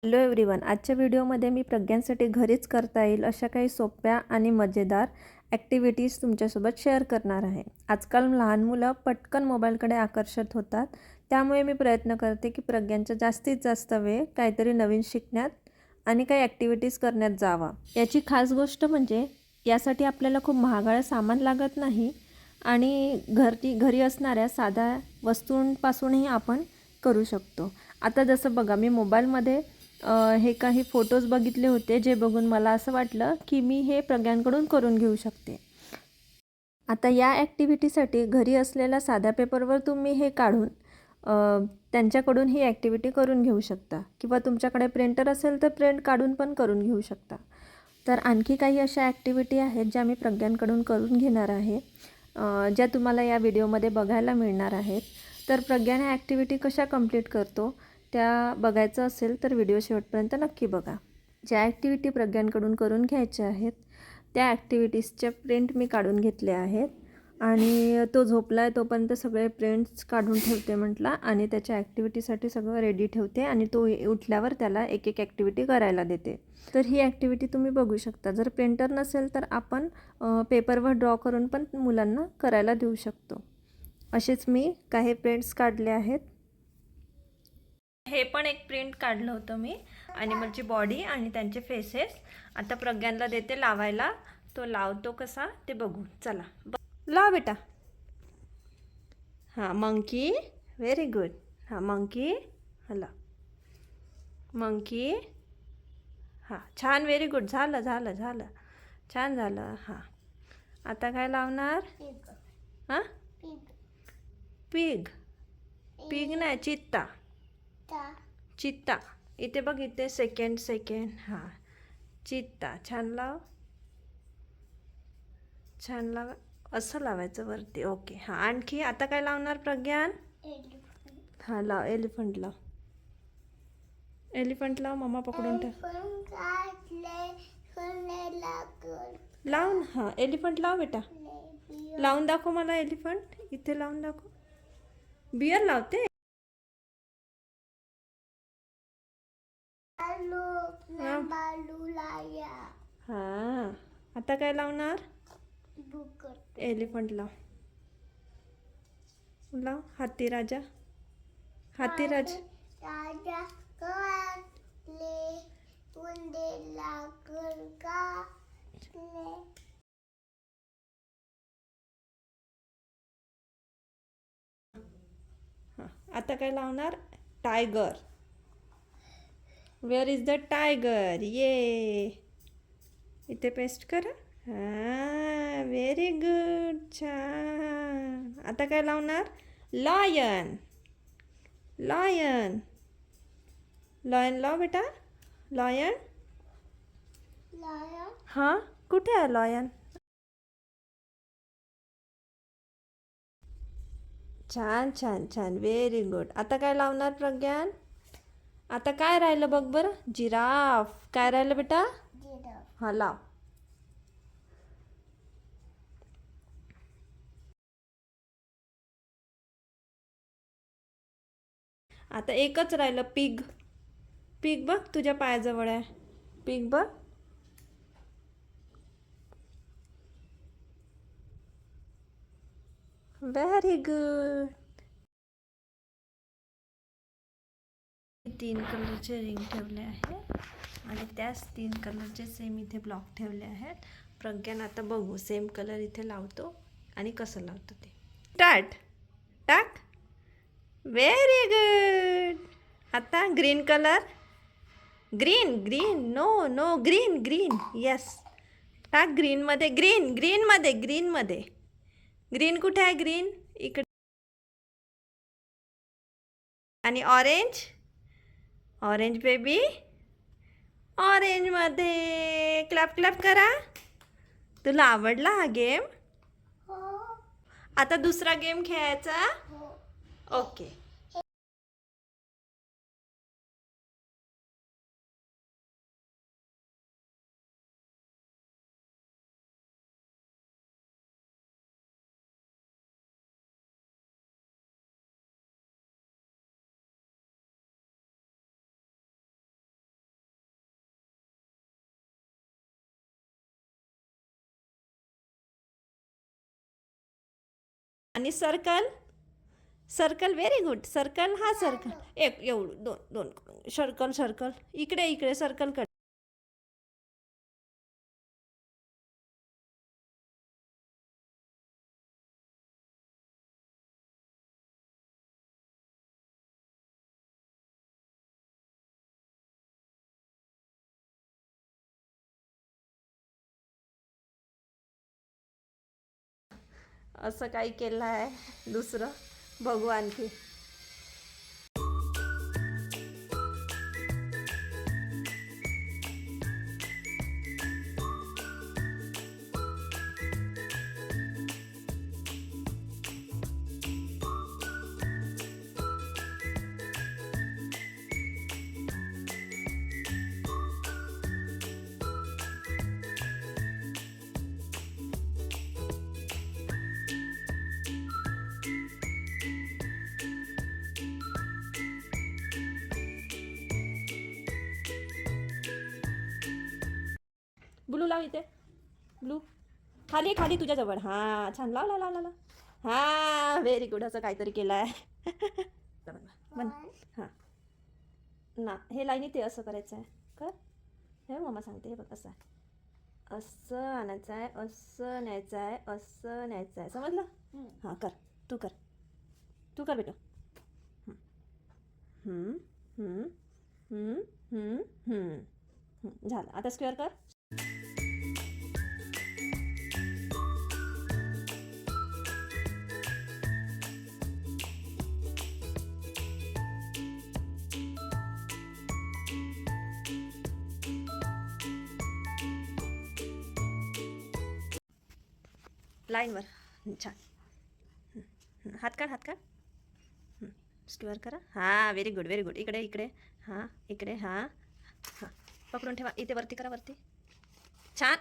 Hello everyone, आजच्या व्हिडिओमध्ये मी प्रज्ञांसाठी घरीच करता येईल अशा काही सोप्या आणि मजेदार ॲक्टिव्हिटीज तुमच्यासोबत शेअर करणार आहे. आजकाल लहान मुलं पटकन मोबाईलकडे आकर्षित होतात, त्यामुळे मी प्रयत्न करते की प्रज्ञांचा जास्तीत जास्त वेळ काहीतरी नवीन शिकण्यात आणि काही ॲक्टिव्हिटीज करण्यात जावा. याची खास गोष्ट म्हणजे यासाठी आपल्याला खूप महागडं सामान लागत नाही आणि घरी असणाऱ्या साध्या वस्तूंपासूनही आपण करू शकतो. आता जसं बघा, मी मोबाईलमध्ये हे काही फोटोज बघितले होते, जे बघून मला असं वाटलं की मी हे प्रज्ञांकडून करून घेऊ शकते. आता या ॲक्टिव्हिटीसाठी घरी असलेल्या साध्या पेपरवर तुम्ही हे काढून त्यांच्याकडून ही ॲक्टिव्हिटी करून घेऊ शकता, किंवा तुमच्याकडे प्रिंटर असेल तर प्रिंट काढून पण करून घेऊ शकता. तर आणखी काही अशा ॲक्टिव्हिटी आहेत ज्या मी प्रज्ञांकडून करून घेणार आहे, ज्या तुम्हाला या व्हिडिओमध्ये बघायला मिळणार आहेत. तर प्रज्ञान ह्या ॲक्टिव्हिटी कशा कंप्लीट करतो त्या बघायचं असेल तर व्हिडिओ शेवटपर्यंत नक्की बघा. ज्या ॲक्टिव्हिटी प्रज्ञांकडून करून घ्यायच्या आहेत त्या ॲक्टिव्हिटीजच्या प्रिंट मी काढून घेतल्या आहेत, आणि तो झोपला आहे तोपर्यंत सगळे प्रिंट्स काढून ठेवते म्हटला, आणि त्याच्या ॲक्टिव्हिटीसाठी सगळं रेडी ठेवते, आणि तो उठल्यावर त्याला एक एक ॲक्टिव्हिटी करायला देते. तर ही ॲक्टिव्हिटी तुम्ही बघू शकता. जर प्रिंटर नसेल तर आपण पेपरवर ड्रॉ करून पण मुलांना करायला देऊ शकतो. असेच मी काही प्रिंट्स काढले आहेत. हे पण एक प्रिंट काढलं होतं मी, ॲनिमलची बॉडी आणि त्यांचे फेसेस. आता प्रज्ञानला देते लावायला. तो लावतो कसा ते बघू. चला लाव बेटा. हां, मंकी. Very good. हां, मंकी. हला मंकी. हां, छान. Very good. झालं झालं झालं, छान झालं. हां, आता काय लावणार? हां, पिग. पिग नाही, चित्ता. चित्ता. इथे बघ, इथे सेकंड. हां, चित्ता. छान लाव, छान लाव. असं लावायचं वरती. ओके. हां, आणखी आता काय लावणार प्रज्ञान? हां, लाव. एलिफंट लाव. एलिफंट लाव. मम्मा पकडून ठेव. लाव ना. हां, एलिफंट लाव बेटा. लावून दाखव मला एलिफंट. इथे लावून दाखव. बियर लावते. हां, आता काय लावणार? एलिफंट लाव. लाव. हाती राजा. हाती राजा. हां, आता काय लावणार? Tiger. Where is the tiger? ये इथे पेस्ट कर. हां, व्हेरी गुड. छान. आता काय लावणार? लॉयन. लॉयन. लॉयन लाव बेटा. लॉयन. हां, कुठे आहे लॉयन? छान छान छान. Very good. आता काय लावणार प्रज्ञान? आता काय राहिलं बघ बरं? जिराफ. काय राहिलं बेटा? हां, लाव. आता एकच राहिलं, पिग. पिग बघ, तुझ्या पायाजवळ आहे. पिग बघ. Very good. 3 कलरचे रिंग ठेवले आहे, आणि त्याच 3 कलरचे सेम इथे ब्लॉक ठेवले आहेत. प्रज्ञान आता बघू सेम कलर इथे लावतो आणि कसं लावतो ते. स्टार्ट. टाक. Very good. आता green colour. Green. Green. No no, green. Green. Yes. टाक ग्रीनमध्ये. ग्रीन. ग्रीनमध्ये. ग्रीनमध्ये. ग्रीन कुठे आहे? ग्रीन इकडे. आणि ऑरेंज. Orange baby. ऑरेंजमध्ये. क्लॅप क्लॅप करा. तुला आवडला हा गेम? आता दुसरा गेम खेळायचा. ओके. आणि circle circle, very good. Circle, हा सर्कल. एक एवढं दोन दोन सर्कल सर्कल. इकडे इकडे सर्कल कर. असं काही केलं आहे दुसरं, बघू आणखी. ब्लू लाव इथे, ब्लू खाली खाली तुझ्याजवळ. हां छान, लाव लाव लाव लाव. हां व्हेरी गुड. असं काहीतरी केलं आहे. बन. हां ना, हे लाईनी ते असं करायचं आहे. कर, हे मम्मा सांगते. हे बघ, असं आहे, असं आणायचं आहे, असं न्यायचं आहे, असं न्यायचं आहे. समजलं? हां कर, तू कर, तू कर बेटा. झालं. आता स्क्वेअर कर. लाईनवर. छान. हात काढ, हात काढ. स्क्वेअर करा. हां व्हेरी गुड, व्हेरी गुड. इकडे इकडे. हां इकडे. हां हां पकडून ठेवा. इथे वरती करा, वरती. छान.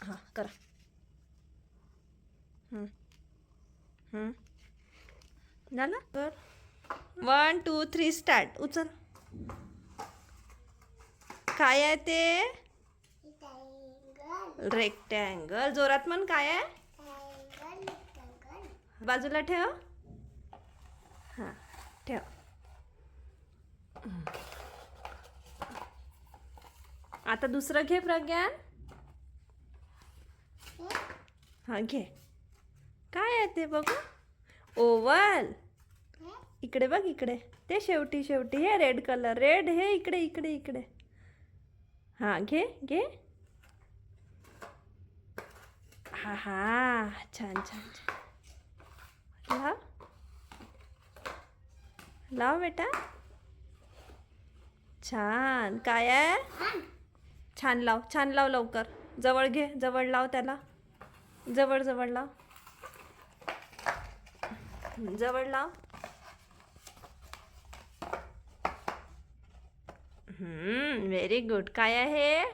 हां करा. झालं. कर. 1 2 3 स्टार्ट. उचल. काय आहे ते? रेक्टँगल. जोरात म्हण. काय आहे? बाजूला ठेव. हां ठेव. आता दुसरं घे प्रज्ञान. हां घे. काय आहे ते बघू. ओव्हल. इकडे बघ, इकडे. ते शेवटी शेवटी हे रेड कलर. रेड हे इकडे इकडे इकडे. हां घे घे. हा हा छान छान छान. लाव लाव बेटा. छान. काय आहे? छान लाव, छान लाव. लवकर जवळ घे, जवळ लाव त्याला. जवळ जवळ लाव, जवळ लाव. Very good. काय आहे?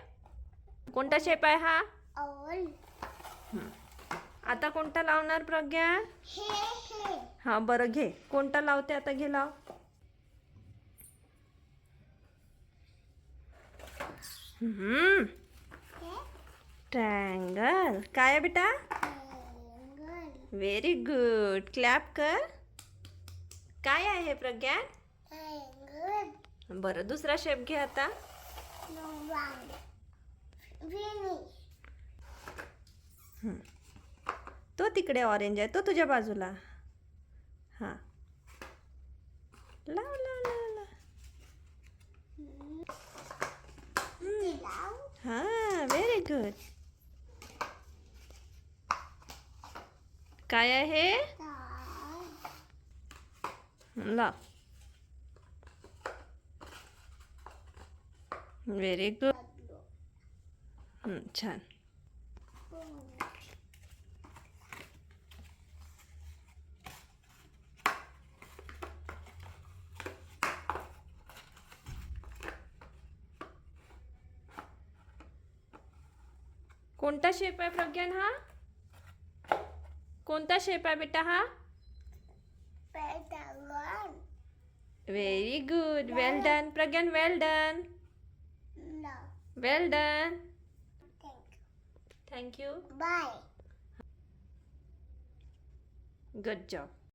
कोणता शेप आहे हा? आता कोणता लावणार प्रज्ञा? हा बरं घे. कोणता लावते आता? घे, लाव. ट्रायंगल. काय आहे बेटा? Very good. क्लॅप कर. काय आहे प्रज्ञा? बरं दुसरा शेप घे आता. तो तिकडे ऑरेंज आहे, तो तुझ्या बाजूला. हां लाव लाव लाव लाव. हां व्हेरी गुड. काय आहे? लाव. Very good. छान. कोणता शेप आहे प्रज्ञान हा? कोणता शेप आहे बेटा हा? Very good. Well done Pragyan. Well done. Well done. Thank you. Bye. Good job.